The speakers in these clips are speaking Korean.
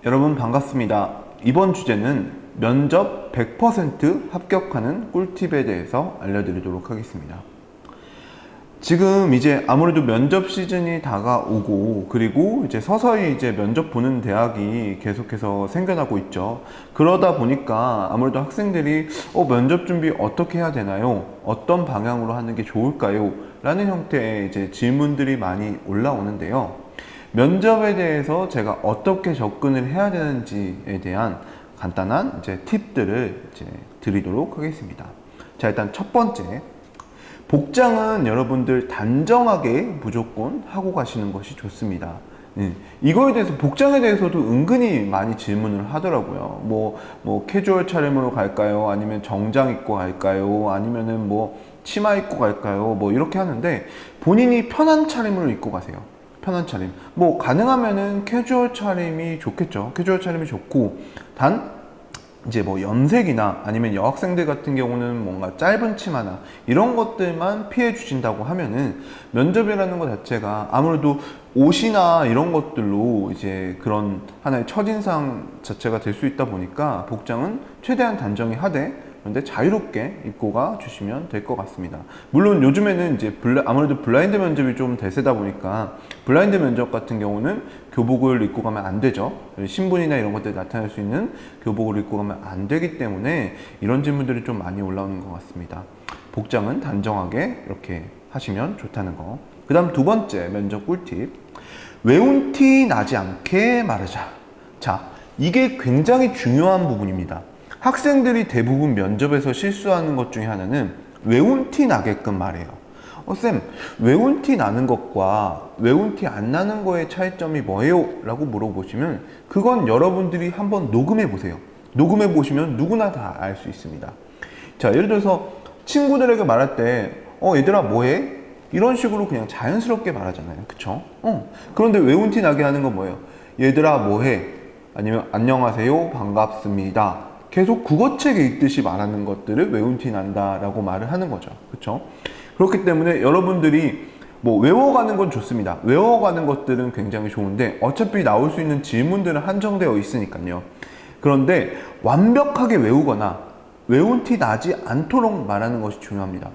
여러분 반갑습니다. 이번 주제는 면접 100% 합격하는 꿀팁에 대해서 알려드리도록 하겠습니다. 지금 이제 아무래도 면접 시즌이 다가오고, 그리고 이제 서서히 이제 면접 보는 대학이 계속해서 생겨나고 있죠. 그러다 보니까 아무래도 학생들이 면접 준비 어떻게 해야 되나요? 어떤 방향으로 하는 게 좋을까요? 라는 형태의 이제 질문들이 많이 올라오는데요. 면접에 대해서 제가 어떻게 접근을 해야 되는지에 대한 간단한 이제 팁들을 이제 드리도록 하겠습니다. 자, 일단 첫 번째, 복장은 여러분들 단정하게 무조건 하고 가시는 것이 좋습니다. 이거에 대해서, 복장에 대해서도 은근히 많이 질문을 하더라고요. 캐주얼 차림으로 갈까요? 아니면 정장 입고 갈까요? 아니면은 치마 입고 갈까요? 이렇게 하는데, 본인이 편한 차림으로 입고 가세요. 편한 차림. 가능하면은 캐주얼 차림이 좋겠죠. 캐주얼 차림이 좋고, 단 이제 염색이나 아니면 여학생들 같은 경우는 뭔가 짧은 치마나 이런 것들만 피해 주신다고 하면은, 면접이라는 것 자체가 아무래도 옷이나 이런 것들로 이제 그런 하나의 첫인상 자체가 될 수 있다 보니까 복장은 최대한 단정히 하되, 그런데 자유롭게 입고 가 주시면 될 것 같습니다. 물론 요즘에는 이제 아무래도 블라인드 면접이 좀 대세다 보니까, 블라인드 면접 같은 경우는 교복을 입고 가면 안 되죠. 신분이나 이런 것들 나타낼 수 있는 교복을 입고 가면 안 되기 때문에 이런 질문들이 좀 많이 올라오는 것 같습니다. 복장은 단정하게 이렇게 하시면 좋다는 거. 그 다음 두 번째 면접 꿀팁, 외운 티 나지 않게 말하자. 자, 이게 굉장히 중요한 부분입니다. 학생들이 대부분 면접에서 실수하는 것 중에 하나는 외운 티 나게끔 말해요. 쌤, 외운 티 나는 것과 외운 티 안 나는 거의 차이점이 뭐예요? 라고 물어보시면, 그건 여러분들이 한번 녹음해 보세요. 녹음해 보시면 누구나 다 알 수 있습니다. 자, 예를 들어서 친구들에게 말할 때 얘들아 뭐해? 이런 식으로 그냥 자연스럽게 말하잖아요. 그쵸? 그런데 외운 티 나게 하는 건 뭐예요? 얘들아 뭐해? 아니면 안녕하세요, 반갑습니다. 계속 국어책에 있듯이 말하는 것들을 외운 티 난다라고 말을 하는 거죠. 그렇죠? 그렇기 때문에 여러분들이 외워가는 건 좋습니다. 외워가는 것들은 굉장히 좋은데, 어차피 나올 수 있는 질문들은 한정되어 있으니까요. 그런데 완벽하게 외우거나 외운 티 나지 않도록 말하는 것이 중요합니다.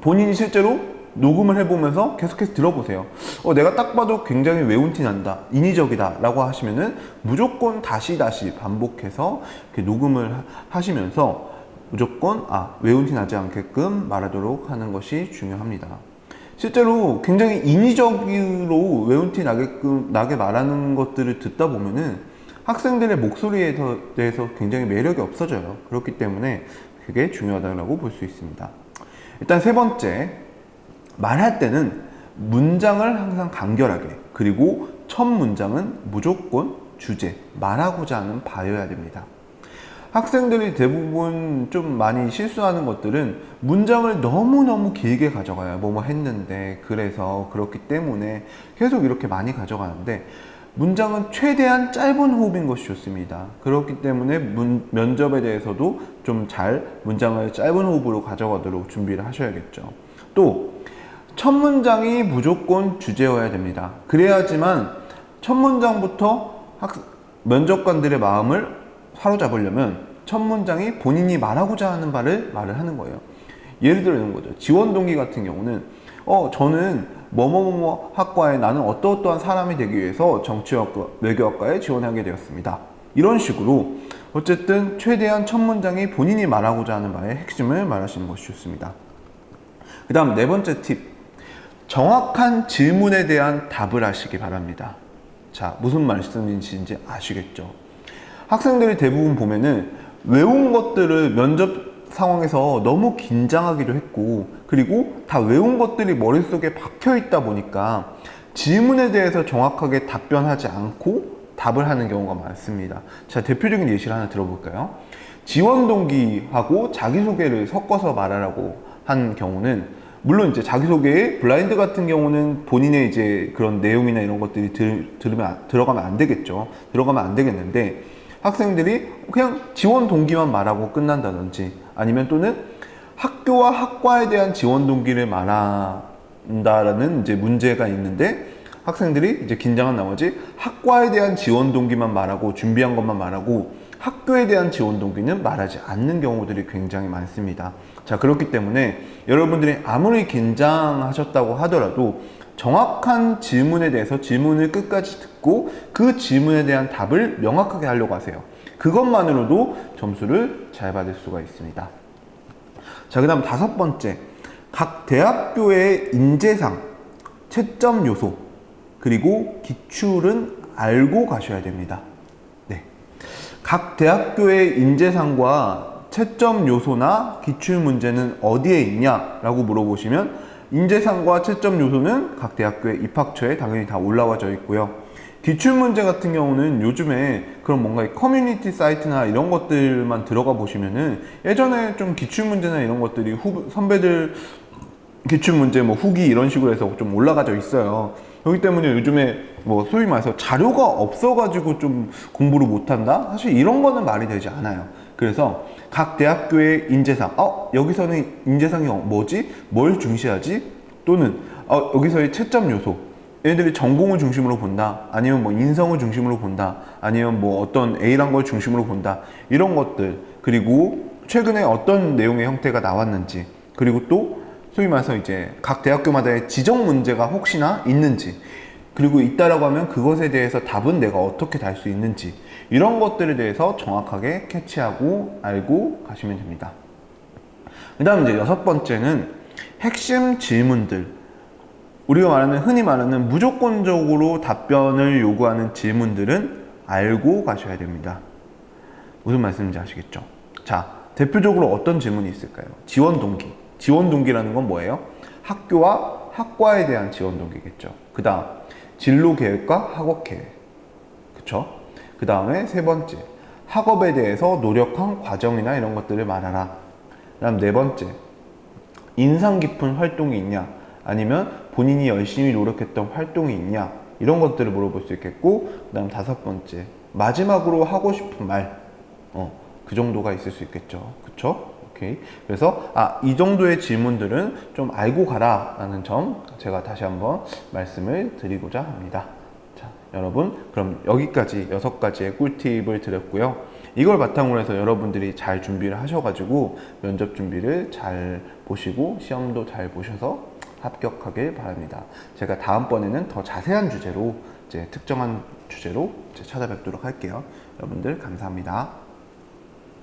본인이 실제로 녹음을 해보면서 계속해서 들어보세요. 내가 딱 봐도 굉장히 외운 티 난다, 인위적이다 라고 하시면은 무조건 다시 반복해서 이렇게 녹음을 하시면서 무조건 외운 티 나지 않게끔 말하도록 하는 것이 중요합니다. 실제로 굉장히 인위적으로 외운 티 나게 말하는 것들을 듣다 보면은 학생들의 목소리에 대해서 굉장히 매력이 없어져요. 그렇기 때문에 그게 중요하다고 볼 수 있습니다. 일단 세 번째, 말할 때는 문장을 항상 간결하게, 그리고 첫 문장은 무조건 주제, 말하고자 하는 바여야 됩니다. 학생들이 대부분 좀 많이 실수하는 것들은 문장을 너무너무 길게 가져가요. 뭐뭐 했는데, 그래서, 그렇기 때문에 계속 이렇게 많이 가져가는데, 문장은 최대한 짧은 호흡인 것이 좋습니다. 그렇기 때문에 면접에 대해서도 좀 잘 문장을 짧은 호흡으로 가져가도록 준비를 하셔야겠죠. 또 첫 문장이 무조건 주제여야 됩니다. 그래야지만 첫 문장부터 면접관들의 마음을 사로잡으려면 첫 문장이 본인이 말하고자 하는 바를 말을 하는 거예요. 예를 들어 이런 거죠. 지원 동기 같은 경우는 저는 뭐뭐뭐 학과에 나는 어떠어떠한 사람이 되기 위해서 정치학과, 외교학과에 지원하게 되었습니다. 이런 식으로 어쨌든 최대한 첫 문장이 본인이 말하고자 하는 바의 핵심을 말하시는 것이 좋습니다. 그 다음 네 번째 팁, 정확한 질문에 대한 답을 하시기 바랍니다. 자, 무슨 말씀인지 아시겠죠? 학생들이 대부분 보면은 외운 것들을 면접 상황에서 너무 긴장하기도 했고, 그리고 다 외운 것들이 머릿속에 박혀 있다 보니까 질문에 대해서 정확하게 답변하지 않고 답을 하는 경우가 많습니다. 자, 대표적인 예시를 하나 들어볼까요? 지원 동기하고 자기소개를 섞어서 말하라고 한 경우는, 물론 이제 자기소개에 블라인드 같은 경우는 본인의 이제 그런 내용이나 이런 것들이 들어가면 안 되겠죠. 들어가면 안 되겠는데, 학생들이 그냥 지원 동기만 말하고 끝난다든지, 아니면 또는 학교와 학과에 대한 지원 동기를 말한다라는 이제 문제가 있는데, 학생들이 이제 긴장한 나머지 학과에 대한 지원 동기만 말하고 준비한 것만 말하고 학교에 대한 지원 동기는 말하지 않는 경우들이 굉장히 많습니다. 자, 그렇기 때문에 여러분들이 아무리 긴장하셨다고 하더라도 정확한 질문에 대해서 질문을 끝까지 듣고 그 질문에 대한 답을 명확하게 하려고 하세요. 그것만으로도 점수를 잘 받을 수가 있습니다. 자, 그 다음 5번째, 각 대학교의 인재상, 채점 요소, 그리고 기출은 알고 가셔야 됩니다. 네. 각 대학교의 인재상과 채점 요소나 기출 문제는 어디에 있냐라고 물어보시면 인재상과 채점 요소는 각 대학교의 입학처에 당연히 다 올라와져 있고요. 기출 문제 같은 경우는 요즘에 그런 뭔가 커뮤니티 사이트나 이런 것들만 들어가 보시면은 예전에 좀 기출 문제나 이런 것들이 선배들 기출 문제 뭐 후기 이런 식으로 해서 좀 올라가져 있어요. 그렇기 때문에 요즘에 뭐 소위 말해서 자료가 없어가지고 좀 공부를 못한다? 사실 이런 거는 말이 되지 않아요. 그래서 각 대학교의 인재상, 여기서는 인재상이 뭐지? 뭘 중시하지? 또는 여기서의 채점 요소, 얘네들이 전공을 중심으로 본다, 아니면 뭐 인성을 중심으로 본다, 아니면 뭐 어떤 A란 걸 중심으로 본다, 이런 것들, 그리고 최근에 어떤 내용의 형태가 나왔는지, 그리고 또 소위 말해서 이제 각 대학교마다의 지정 문제가 혹시나 있는지, 그리고 있다라고 하면 그것에 대해서 답은 내가 어떻게 달 수 있는지, 이런 것들에 대해서 정확하게 캐치하고 알고 가시면 됩니다. 그 다음 이제 6번째는 핵심 질문들, 우리가 흔히 말하는 무조건적으로 답변을 요구하는 질문들은 알고 가셔야 됩니다. 무슨 말씀인지 아시겠죠? 자, 대표적으로 어떤 질문이 있을까요? 지원 동기. 지원 동기라는 건 뭐예요? 학교와 학과에 대한 지원 동기겠죠. 그 다음 진로 계획과 학업 계획. 그쵸? 그 다음에 3번째, 학업에 대해서 노력한 과정이나 이런 것들을 말하라. 그 다음 4번째, 인상 깊은 활동이 있냐, 아니면 본인이 열심히 노력했던 활동이 있냐, 이런 것들을 물어볼 수 있겠고, 그 다음 5번째, 마지막으로 하고 싶은 말, 그 정도가 있을 수 있겠죠. 그쵸? 오케이. 그래서 이 정도의 질문들은 좀 알고 가라 라는 점 제가 다시 한번 말씀을 드리고자 합니다. 자, 여러분, 그럼 여기까지 6가지의 꿀팁을 드렸고요. 이걸 바탕으로 해서 여러분들이 잘 준비를 하셔가지고 면접 준비를 잘 보시고 시험도 잘 보셔서 합격하길 바랍니다. 제가 다음번에는 더 자세한 주제로, 특정한 주제로 찾아뵙도록 할게요. 여러분들 감사합니다.